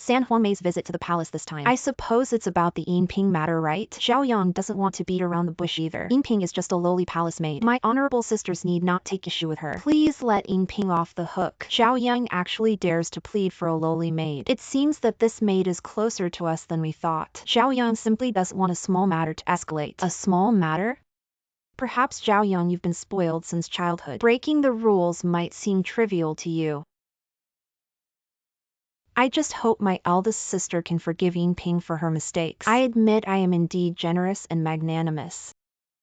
San Huangmei's visit to the palace this time. I suppose it's about the Yinping matter, right? Xiaoyang doesn't want to beat around the bush either. Yinping is just a lowly palace maid. My honorable sisters need not take issue with her. Please let Yinping off the hook. Xiaoyang actually dares to plead for a lowly maid. It seems that this maid is closer to us than we thought. Xiaoyang simply doesn't want a small matter to escalate. A small matter? Perhaps Xiaoyang, you've been spoiled since childhood. Breaking the rules might seem trivial to you. I just hope my eldest sister can forgive Yinping for her mistakes. I admit I am indeed generous and magnanimous.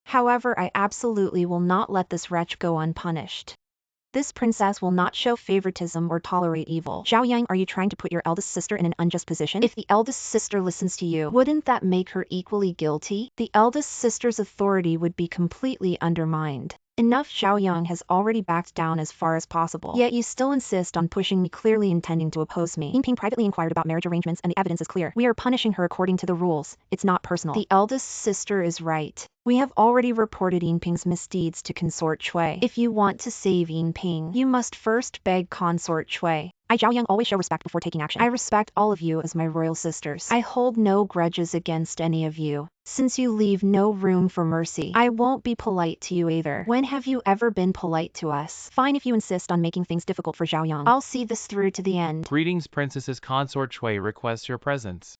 However, I absolutely will not let this wretch go unpunished. This princess will not show favoritism or tolerate evil. Xiaoyang, are you trying to put your eldest sister in an unjust position? If the eldest sister listens to you, wouldn't that make her equally guilty? The eldest sister's authority would be completely undermined. Enough. Xiaoyang has already backed down as far as possible. Yet you still insist on pushing me, clearly intending to oppose me. Yinping privately inquired about marriage arrangements and the evidence is clear. We are punishing her according to the rules. It's not personal. The eldest sister is right. We have already reported Yinping's misdeeds to Consort Chui. If you want to save Yinping, you must first beg Consort Chui. I, Xiaoyang, always show respect before taking action. I respect all of you as my royal sisters. I hold no grudges against any of you. Since you leave no room for mercy, I won't be polite to you either. When have you ever been polite to us? Fine, if you insist on making things difficult for Xiaoyang. I'll see this through to the end. Greetings, Princesses. Consort Chui requests your presence.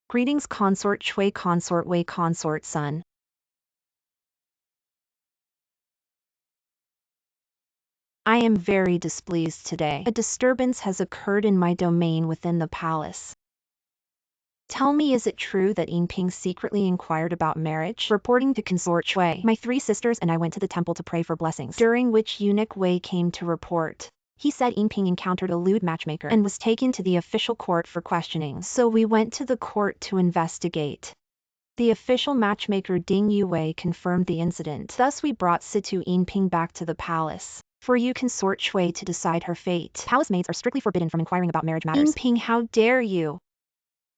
Greetings, Consort Chui, Consort Wei, Consort Sun. I am very displeased today. A disturbance has occurred in my domain within the palace. Tell me, is it true that Yinping secretly inquired about marriage? Reporting to Consort Chui, my 3 sisters and I went to the temple to pray for blessings, during which eunuch Wei came to report. He said Yinping encountered a lewd matchmaker and was taken to the official court for questioning. So we went to the court to investigate. The official matchmaker Ding Yuwei confirmed the incident. Thus we brought Situ Yinping back to the palace. For you, Consort Chui, to decide her fate. Palace maids are strictly forbidden from inquiring about marriage matters. Yinping, how dare you?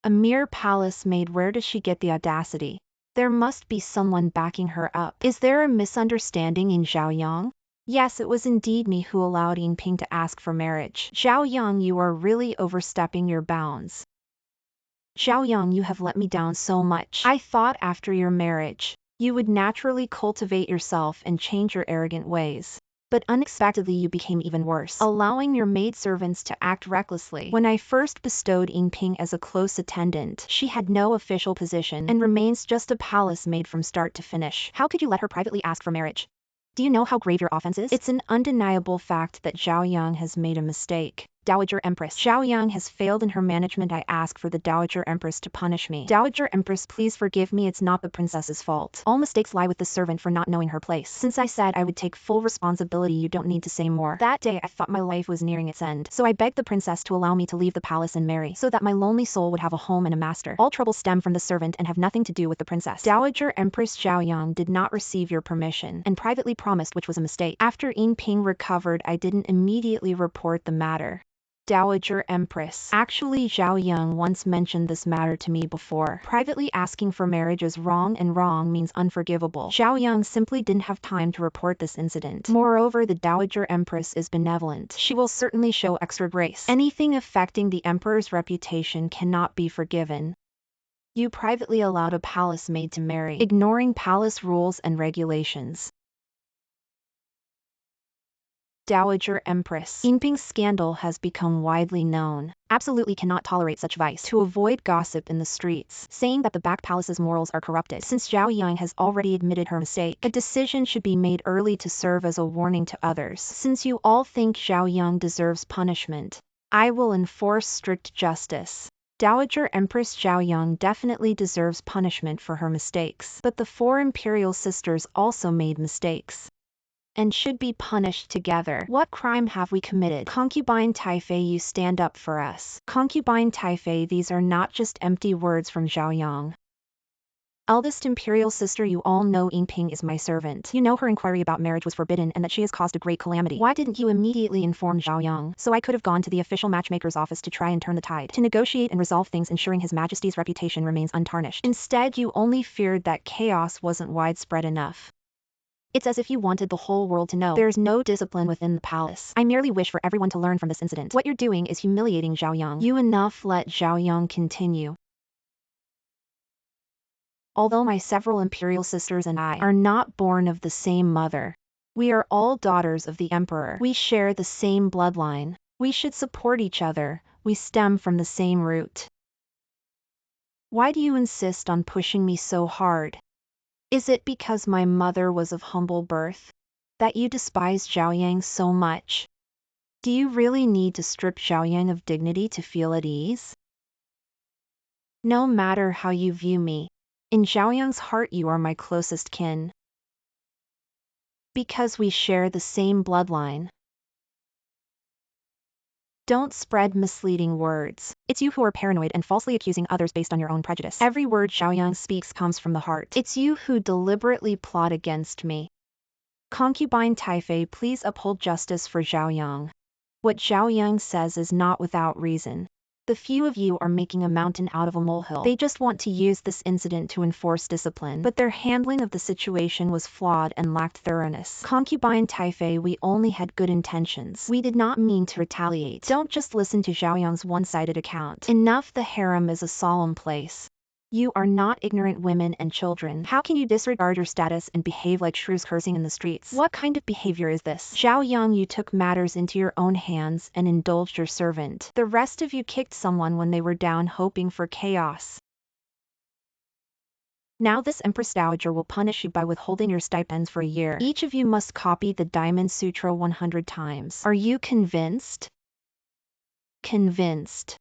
A mere palace maid, where does she get the audacity? There must be someone backing her up. Is there a misunderstanding in Xiaoyang? Yes, it was indeed me who allowed Yinping to ask for marriage. Xiaoyang, you are really overstepping your bounds. Xiaoyang, you have let me down so much. I thought after your marriage, you would naturally cultivate yourself and change your arrogant ways. But unexpectedly you became even worse, allowing your maidservants to act recklessly. When I first bestowed Yinping as a close attendant, she had no official position and remains just a palace maid from start to finish. How could you let her privately ask for marriage? Do you know how grave your offense is? It's an undeniable fact that Xiaoyang has made a mistake. Dowager Empress. Xiaoyang has failed in her management. I ask for the Dowager Empress to punish me. Dowager Empress, please forgive me. It's not the princess's fault. All mistakes lie with the servant for not knowing her place. Since I said I would take full responsibility, you don't need to say more. That day I thought my life was nearing its end, so I begged the princess to allow me to leave the palace and marry, so that my lonely soul would have a home and a master. All troubles stem from the servant and have nothing to do with the princess. Dowager Empress Xiaoyang did not receive your permission and privately promised, which was a mistake. After Yinping recovered, I didn't immediately report the matter. Dowager Empress. Actually, Xiaoyang once mentioned this matter to me before. Privately asking for marriage is wrong, and wrong means unforgivable. Xiaoyang simply didn't have time to report this incident. Moreover, the Dowager Empress is benevolent. She will certainly show extra grace. Anything affecting the emperor's reputation cannot be forgiven. You privately allowed a palace maid to marry, ignoring palace rules and regulations. Dowager Empress. Yinping's scandal has become widely known. Absolutely cannot tolerate such vice. To avoid gossip in the streets, saying that the back palace's morals are corrupted. Since Xiaoyang has already admitted her mistake, a decision should be made early to serve as a warning to others. Since you all think Xiaoyang deserves punishment, I will enforce strict justice. Dowager Empress Xiaoyang definitely deserves punishment for her mistakes, but the 4 imperial sisters also made mistakes and should be punished together. What crime have we committed? Concubine Taifei, you stand up for us. Concubine Taifei, these are not just empty words from Xiaoyang. Eldest imperial sister, you all know Yingping is my servant. You know her inquiry about marriage was forbidden and that she has caused a great calamity. Why didn't you immediately inform Zhao Yang? So I could have gone to the official matchmaker's office to try and turn the tide, to negotiate and resolve things, ensuring His Majesty's reputation remains untarnished. Instead, you only feared that chaos wasn't widespread enough. It's as if you wanted the whole world to know there's no discipline within the palace. I merely wish for everyone to learn from this incident. What you're doing is humiliating Zhao Yang. You enough let Zhao Yang continue. Although my several imperial sisters and I are not born of the same mother, we are all daughters of the emperor. We share the same bloodline. We should support each other. We stem from the same root. Why do you insist on pushing me so hard? Is it because my mother was of humble birth that you despise Zhao Yang so much? Do you really need to strip Zhao Yang of dignity to feel at ease? No matter how you view me, in Zhao Yang's heart you are my closest kin. Because we share the same bloodline. Don't spread misleading words. It's you who are paranoid and falsely accusing others based on your own prejudice. Every word Zhao Yang speaks comes from the heart. It's you who deliberately plot against me. Concubine Taifei, please uphold justice for Zhao Yang. What Zhao Yang says is not without reason. The few of you are making a mountain out of a molehill. They just want to use this incident to enforce discipline, but their handling of the situation was flawed and lacked thoroughness. Concubine Taifei, we only had good intentions. We did not mean to retaliate. Don't just listen to Zhao Yang's one-sided account. Enough, the harem is a solemn place. You are not ignorant women and children. How can you disregard your status and behave like shrews cursing in the streets? What kind of behavior is this? Zhao Yang, you took matters into your own hands and indulged your servant. The rest of you kicked someone when they were down, hoping for chaos. Now this Empress Dowager will punish you by withholding your stipends for a year. Each of you must copy the Diamond Sutra 100 times. Are you convinced? Convinced.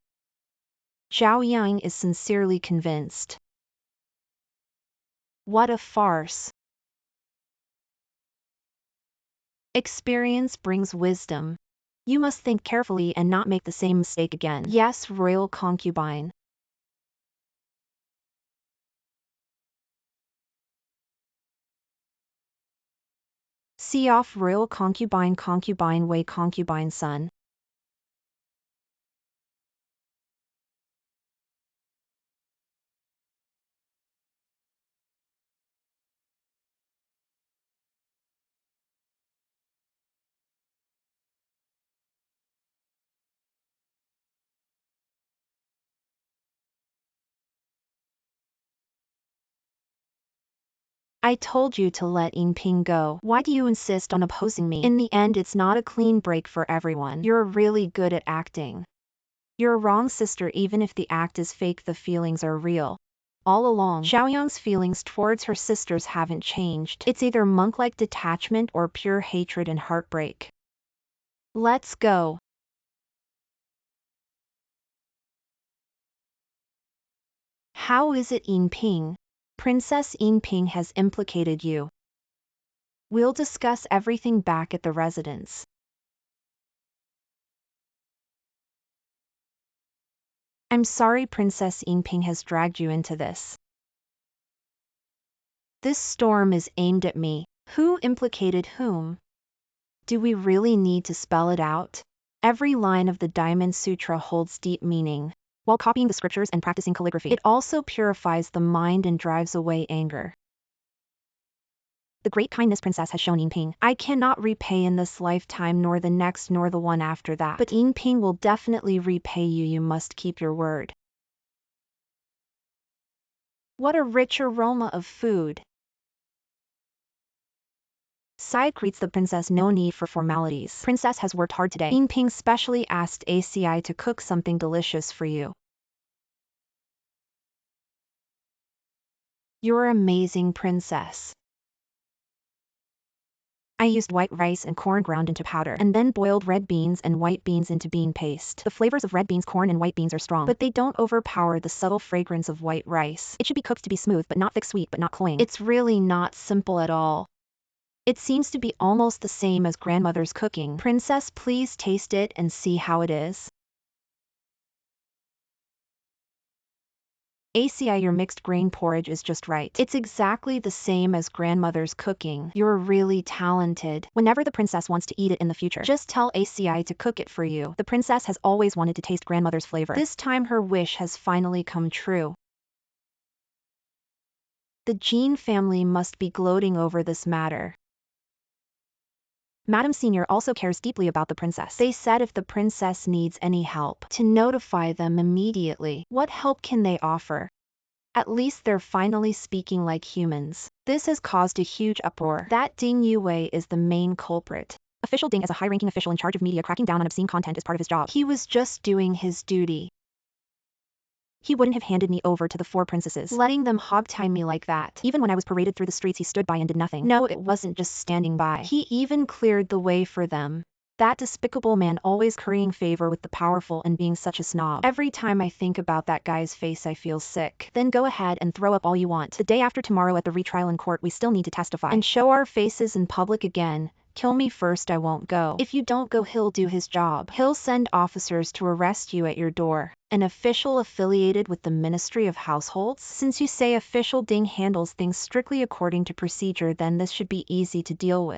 Zhao Yang is sincerely convinced. What a farce. Experience brings wisdom. You must think carefully and not make the same mistake again. Yes, royal concubine. See off, royal concubine, concubine Wei, concubine son. I told you to let Yingping go. Why do you insist on opposing me? In the end, it's not a clean break for everyone. You're really good at acting. You're wrong, sister. Even if the act is fake, the feelings are real. All along, Zhao Yang's feelings towards her sisters haven't changed. It's either monk-like detachment or pure hatred and heartbreak. Let's go. How is it, Yingping? Princess Yingping has implicated you. We'll discuss everything back at the residence. I'm sorry Princess Yingping has dragged you into this. This storm is aimed at me. Who implicated whom? Do we really need to spell it out? Every line of the Diamond Sutra holds deep meaning. While copying the scriptures and practicing calligraphy, it also purifies the mind and drives away anger. The great kindness Princess has shown Yingping, I cannot repay in this lifetime, nor the next, nor the one after that. But Yingping will definitely repay you. You must keep your word. What a rich aroma of food. Side greets the princess. No need for formalities. Princess has worked hard today. Yingping specially asked ACI to cook something delicious for you. You're amazing, princess. I used white rice and corn ground into powder, and then boiled red beans and white beans into bean paste. The flavors of red beans, corn, and white beans are strong, but they don't overpower the subtle fragrance of white rice. It should be cooked to be smooth, but not thick, sweet, but not cloying. It's really not simple at all. It seems to be almost the same as grandmother's cooking. Princess, please taste it and see how it is. ACI, your mixed grain porridge is just right. It's exactly the same as grandmother's cooking. You're really talented. Whenever the princess wants to eat it in the future, just tell ACI to cook it for you. The princess has always wanted to taste grandmother's flavor. This time her wish has finally come true. The Jean family must be gloating over this matter. Madame Senior also cares deeply about the princess. They said if the princess needs any help, to notify them immediately. What help can they offer? At least they're finally speaking like humans. This has caused a huge uproar. That Ding Yue is the main culprit. Official Ding is a high-ranking official in charge of media. Cracking down on obscene content is part of his job. He was just doing his duty. He wouldn't have handed me over to the 4 princesses, letting them hogtie me like that. Even when I was paraded through the streets, he stood by and did nothing. No, it wasn't just standing by. He even cleared the way for them. That despicable man, always currying favor with the powerful and being such a snob. Every time I think about that guy's face, I feel sick. Then go ahead and throw up all you want. The day after tomorrow at the retrial in court, we still need to testify and show our faces in public again. Kill me first, I won't go. If you don't go, he'll do his job. He'll send officers to arrest you at your door. An official affiliated with the Ministry of Households? Since you say official Ding handles things strictly according to procedure, then this should be easy to deal with.